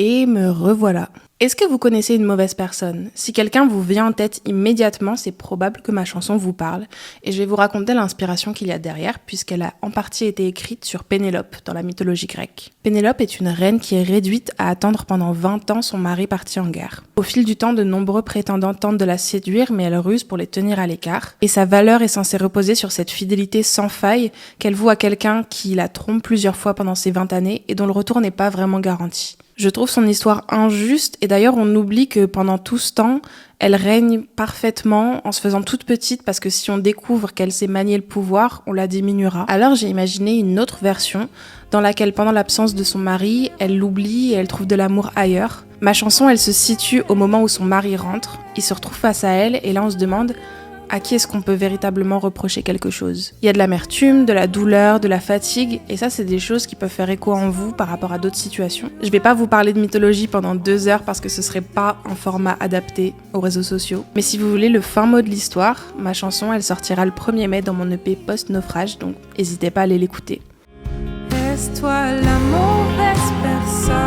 Et me revoilà. Est-ce que vous connaissez une mauvaise personne ? Si quelqu'un vous vient en tête immédiatement, c'est probable que ma chanson vous parle. Et je vais vous raconter l'inspiration qu'il y a derrière, puisqu'elle a en partie été écrite sur Pénélope dans la mythologie grecque. Pénélope est une reine qui est réduite à attendre pendant 20 ans son mari parti en guerre. Au fil du temps, de nombreux prétendants tentent de la séduire, mais elle ruse pour les tenir à l'écart. Et sa valeur est censée reposer sur cette fidélité sans faille qu'elle voue à quelqu'un qui la trompe plusieurs fois pendant ces 20 années et dont le retour n'est pas vraiment garanti. Je trouve son histoire injuste et d'ailleurs on oublie que pendant tout ce temps, elle règne parfaitement en se faisant toute petite parce que si on découvre qu'elle sait manier le pouvoir, on la diminuera. Alors j'ai imaginé une autre version dans laquelle pendant l'absence de son mari, elle l'oublie et elle trouve de l'amour ailleurs. Ma chanson, elle se situe au moment où son mari rentre, il se retrouve face à elle et là on se demande à qui est-ce qu'on peut véritablement reprocher quelque chose. Il y a de l'amertume, de la douleur, de la fatigue, et ça c'est des choses qui peuvent faire écho en vous par rapport à d'autres situations. Je vais pas vous parler de mythologie pendant 2 heures parce que ce serait pas un format adapté aux réseaux sociaux. Mais si vous voulez le fin mot de l'histoire, ma chanson elle sortira le 1er mai dans mon EP post-naufrage, donc n'hésitez pas à aller l'écouter. Reste-toi la mauvaise personne.